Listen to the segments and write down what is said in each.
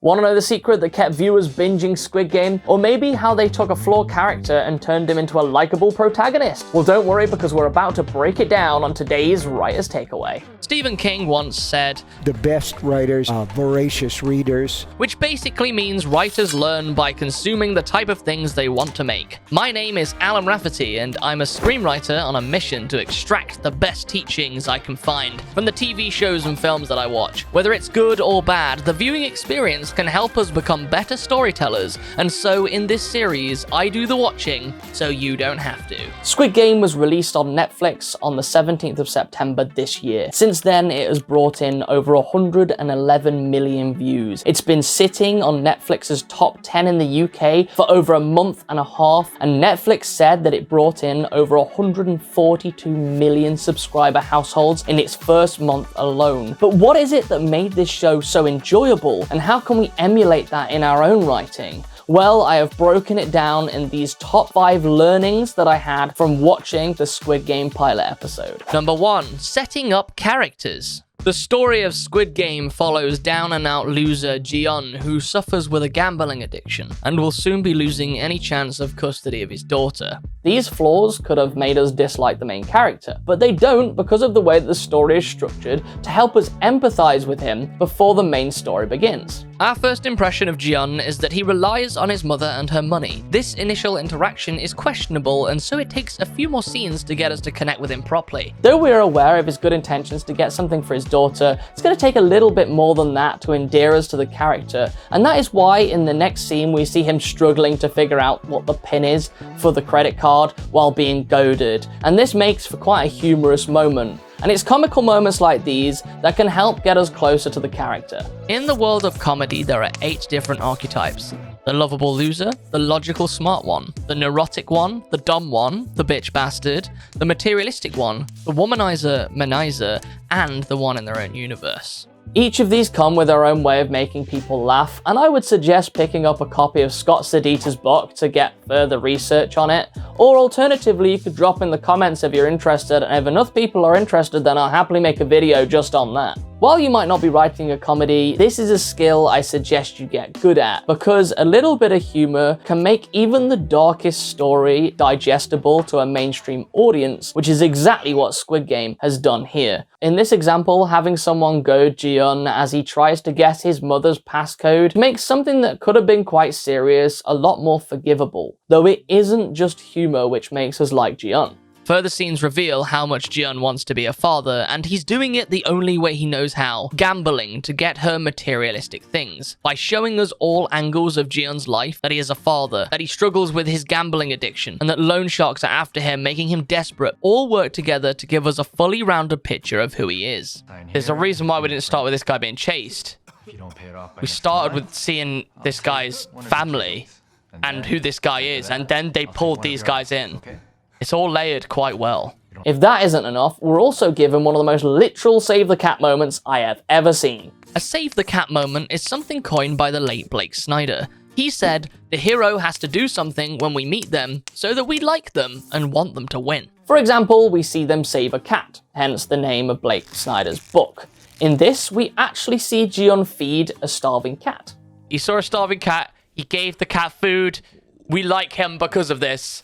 Want to know the secret that kept viewers binging Squid Game? Or maybe how they took a flawed character and turned him into a likable protagonist? Well, don't worry, because we're about to break it down on today's Writer's Takeaway. Stephen King once said, "The best writers are voracious readers," which basically means writers learn by consuming the type of things they want to make. My name is Alan Rafferty, and I'm a screenwriter on a mission to extract the best teachings I can find from the TV shows and films that I watch. Whether it's good or bad, the viewing experience can help us become better storytellers, and so in this series, I do the watching so you don't have to. Squid Game was released on Netflix on the 17th of September this year. Since then, it has brought in over 111 million views. It's been sitting on Netflix's top 10 in the UK for over a month and a half, and Netflix said that it brought in over 142 million subscriber households in its first month alone. But what is it that made this show so enjoyable, and how can we emulate that in our own writing? Well, I have broken it down in these top 5 learnings that I had from watching the Squid Game pilot episode. Number 1. Setting up characters. The story of Squid Game follows down-and-out loser Jiyeon, who suffers with a gambling addiction and will soon be losing any chance of custody of his daughter. These flaws could have made us dislike the main character, but they don't because of the way that the story is structured to help us empathize with him before the main story begins. Our first impression of Jiyeon is that he relies on his mother and her money. This initial interaction is questionable, and so it takes a few more scenes to get us to connect with him properly. Though we're aware of his good intentions to get something for his daughter, it's going to take a little bit more than that to endear us to the character, and that is why in the next scene we see him struggling to figure out what the pin is for the credit card while being goaded, and this makes for quite a humorous moment. And it's comical moments like these that can help get us closer to the character. In the world of comedy, there are 8 different archetypes. The lovable loser, the logical smart one, the neurotic one, the dumb one, the bitch bastard, the materialistic one, the womanizer, manizer, and the one in their own universe. Each of these come with their own way of making people laugh, and I would suggest picking up a copy of Scott Sedita's book to get further research on it, or alternatively you could drop in the comments if you're interested, and if enough people are interested then I'll happily make a video just on that. While you might not be writing a comedy, this is a skill I suggest you get good at, because a little bit of humor can make even the darkest story digestible to a mainstream audience, which is exactly what Squid Game has done here. In this example, having someone goad Jiyeon as he tries to guess his mother's passcode makes something that could have been quite serious a lot more forgivable, though it isn't just humor which makes us like Jiyeon. Further scenes reveal how much Jiyeon wants to be a father, and he's doing it the only way he knows how, gambling to get her materialistic things. By showing us all angles of Jiyeon's life, that he is a father, that he struggles with his gambling addiction, and that loan sharks are after him, making him desperate, all work together to give us a fully rounded picture of who he is. There's a reason why we didn't start with this guy being chased. We started with seeing this guy's family and who this guy is, and then they pulled these guys in. It's all layered quite well. If that isn't enough, we're also given one of the most literal save the cat moments I have ever seen. A save the cat moment is something coined by the late Blake Snyder. He said, the hero has to do something when we meet them so that we like them and want them to win. For example, we see them save a cat, hence the name of Blake Snyder's book. In this, we actually see Jiyeon feed a starving cat. He saw a starving cat, he gave the cat food. We like him because of this.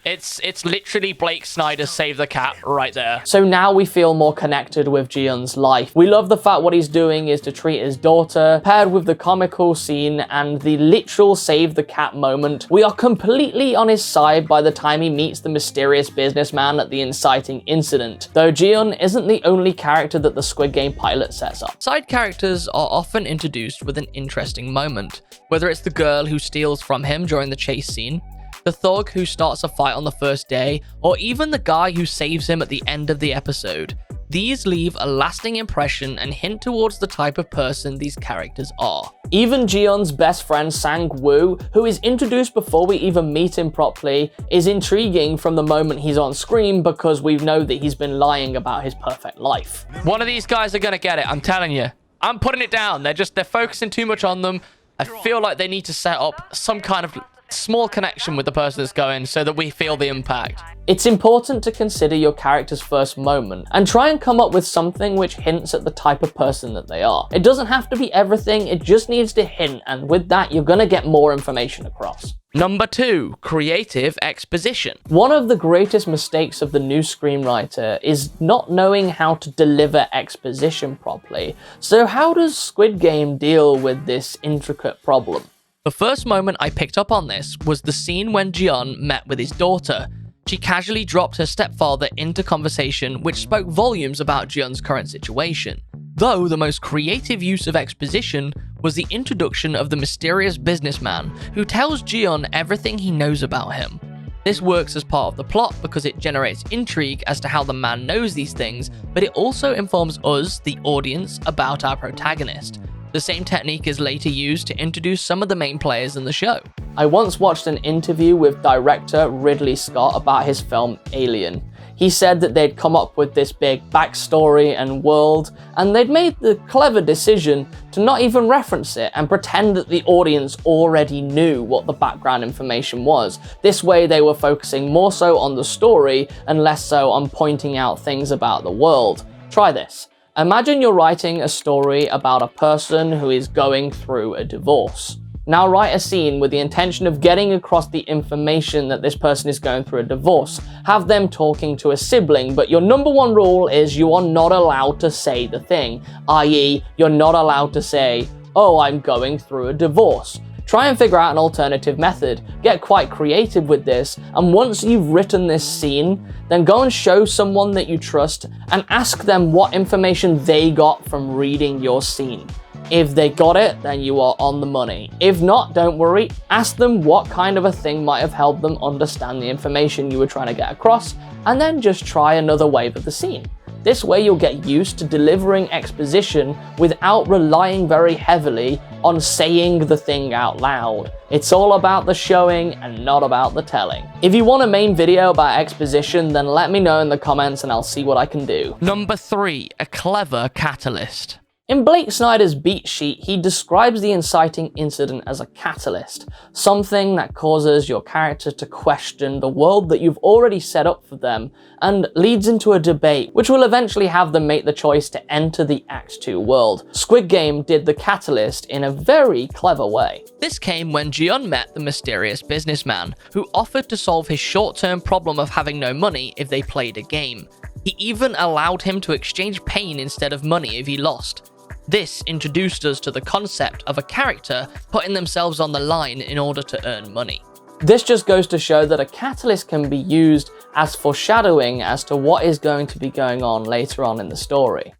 It's literally Blake Snyder Save the Cat right there. So now we feel more connected with Jiyeon's life. We love the fact what he's doing is to treat his daughter, paired with the comical scene and the literal save the cat moment. We are completely on his side by the time he meets the mysterious businessman at the inciting incident, though Jiyeon isn't the only character that the Squid Game pilot sets up. Side characters are often introduced with an interesting moment, whether it's the girl who steals from him during the chase scene, the thug who starts a fight on the first day, or even the guy who saves him at the end of the episode. These leave a lasting impression and hint towards the type of person these characters are. Even Jiyeon's best friend Sang-woo, who is introduced before we even meet him properly, is intriguing from the moment he's on screen because we know that he's been lying about his perfect life. One of these guys are gonna get it, I'm telling you. I'm putting it down, they're focusing too much on them. I feel like they need to set up some kind of small connection with the person that's going so that we feel the impact. It's important to consider your character's first moment and try and come up with something which hints at the type of person that they are. It doesn't have to be everything, it just needs to hint, and with that you're gonna get more information across. Number 2, creative exposition. One of the greatest mistakes of the new screenwriter is not knowing how to deliver exposition properly. So how does Squid Game deal with this intricate problem? The first moment I picked up on this was the scene when Jiyeon met with his daughter. She casually dropped her stepfather into conversation, which spoke volumes about Jiyeon's current situation. Though the most creative use of exposition was the introduction of the mysterious businessman who tells Jiyeon everything he knows about him. This works as part of the plot because it generates intrigue as to how the man knows these things, but it also informs us, the audience, about our protagonist. The same technique is later used to introduce some of the main players in the show. I once watched an interview with director Ridley Scott about his film Alien. He said that they'd come up with this big backstory and world, and they'd made the clever decision to not even reference it and pretend that the audience already knew what the background information was. This way they were focusing more so on the story and less so on pointing out things about the world. Try this. Imagine you're writing a story about a person who is going through a divorce. Now write a scene with the intention of getting across the information that this person is going through a divorce. Have them talking to a sibling, but your number one rule is you are not allowed to say the thing, i.e. you're not allowed to say, "Oh, I'm going through a divorce." Try and figure out an alternative method. Get quite creative with this, and once you've written this scene, then go and show someone that you trust and ask them what information they got from reading your scene. If they got it, then you are on the money. If not, don't worry. Ask them what kind of a thing might have helped them understand the information you were trying to get across, and then just try another wave of the scene. This way you'll get used to delivering exposition without relying very heavily on saying the thing out loud. It's all about the showing and not about the telling. If you want a main video about exposition, then let me know in the comments and I'll see what I can do. Number 3, a clever catalyst. In Blake Snyder's beat sheet, he describes the inciting incident as a catalyst, something that causes your character to question the world that you've already set up for them and leads into a debate, which will eventually have them make the choice to enter the Act 2 world. Squid Game did the catalyst in a very clever way. This came when Jiyeon met the mysterious businessman, who offered to solve his short-term problem of having no money if they played a game. He even allowed him to exchange pain instead of money if he lost. This introduced us to the concept of a character putting themselves on the line in order to earn money. This just goes to show that a catalyst can be used as foreshadowing as to what is going to be going on later on in the story.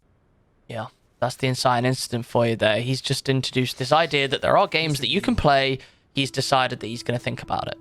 Yeah, that's the inciting incident for you there. He's just introduced this idea that there are games that you can play. He's decided that he's going to think about it.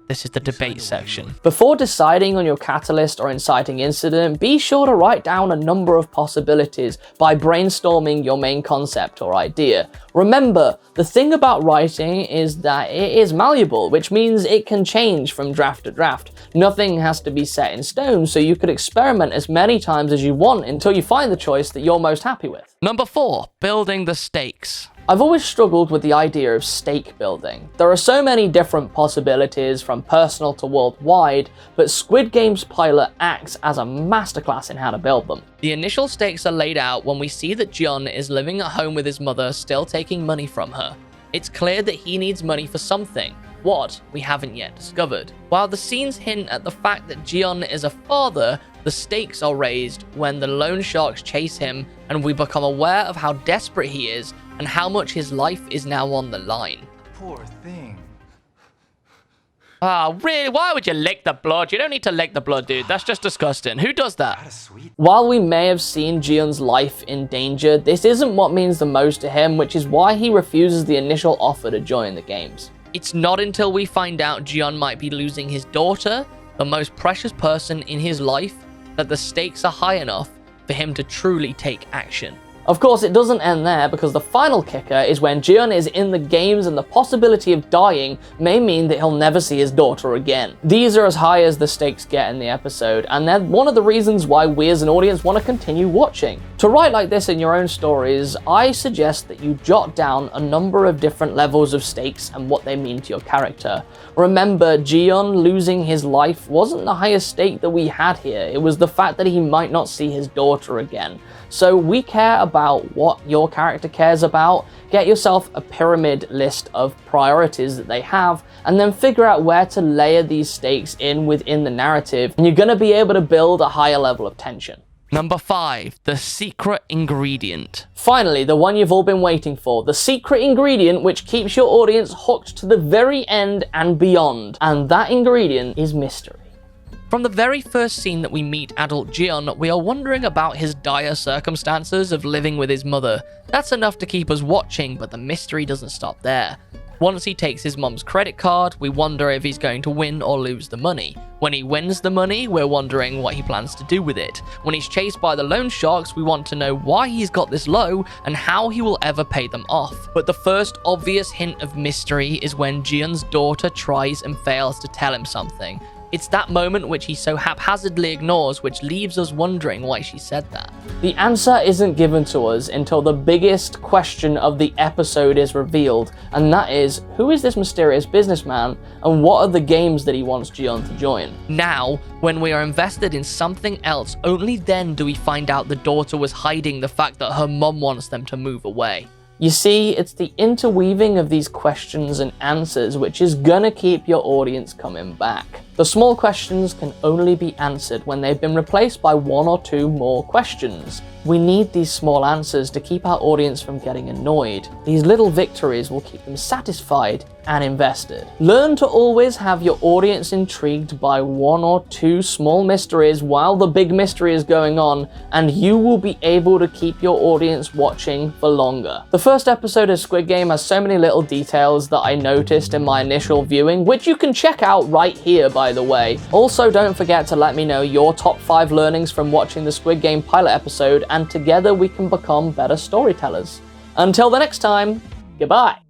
This is the debate section. Before deciding on your catalyst or inciting incident, be sure to write down a number of possibilities by brainstorming your main concept or idea. Remember, the thing about writing is that it is malleable, which means it can change from draft to draft. Nothing has to be set in stone, so you could experiment as many times as you want until you find the choice that you're most happy with. Number 4, building the stakes. I've always struggled with the idea of stake building. There are so many different possibilities from personal to worldwide, but Squid Game's pilot acts as a masterclass in how to build them. The initial stakes are laid out when we see that Jiyeon is living at home with his mother, still taking money from her. It's clear that he needs money for something. What, we haven't yet discovered. While the scenes hint at the fact that Jiyeon is a father, the stakes are raised when the loan sharks chase him and we become aware of how desperate he is and how much his life is now on the line. Poor thing. Ah, really? Why would you lick the blood? You don't need to lick the blood, dude. That's just disgusting. Who does that? What a sweet. While we may have seen Jiyeon's life in danger, this isn't what means the most to him, which is why he refuses the initial offer to join the games. It's not until we find out Jiyeon might be losing his daughter, the most precious person in his life, that the stakes are high enough for him to truly take action. Of course, it doesn't end there, because the final kicker is when Jiun is in the games and the possibility of dying may mean that he'll never see his daughter again. These are as high as the stakes get in the episode, and they're one of the reasons why we as an audience want to continue watching. To write like this in your own stories, I suggest that you jot down a number of different levels of stakes and what they mean to your character. Remember, Jiun losing his life wasn't the highest stake that we had here, it was the fact that he might not see his daughter again. So we care about what your character cares about. Get yourself a pyramid list of priorities that they have, and then figure out where to layer these stakes in within the narrative, and you're going to be able to build a higher level of tension. Number 5, the secret ingredient. Finally, the one you've all been waiting for, the secret ingredient which keeps your audience hooked to the very end and beyond, and that ingredient is mystery. From the very first scene that we meet adult Jiun, we are wondering about his dire circumstances of living with his mother. That's enough to keep us watching, but the mystery doesn't stop there. Once he takes his mom's credit card, we wonder if he's going to win or lose the money. When he wins the money, we're wondering what he plans to do with it. When he's chased by the loan sharks, we want to know why he's got this low and how he will ever pay them off. But the first obvious hint of mystery is when Jiun's daughter tries and fails to tell him something. It's that moment which he so haphazardly ignores which leaves us wondering why she said that. The answer isn't given to us until the biggest question of the episode is revealed, and that is, who is this mysterious businessman, and what are the games that he wants Jiun to join? Now, when we are invested in something else, only then do we find out the daughter was hiding the fact that her mom wants them to move away. You see, it's the interweaving of these questions and answers which is gonna keep your audience coming back. The small questions can only be answered when they've been replaced by one or two more questions. We need these small answers to keep our audience from getting annoyed. These little victories will keep them satisfied and invested. Learn to always have your audience intrigued by one or two small mysteries while the big mystery is going on, and you will be able to keep your audience watching for longer. The first episode of Squid Game has so many little details that I noticed in my initial viewing, which you can check out right here, by the way. Also, don't forget to let me know your top 5 learnings from watching the Squid Game pilot episode, and together we can become better storytellers. Until the next time, goodbye.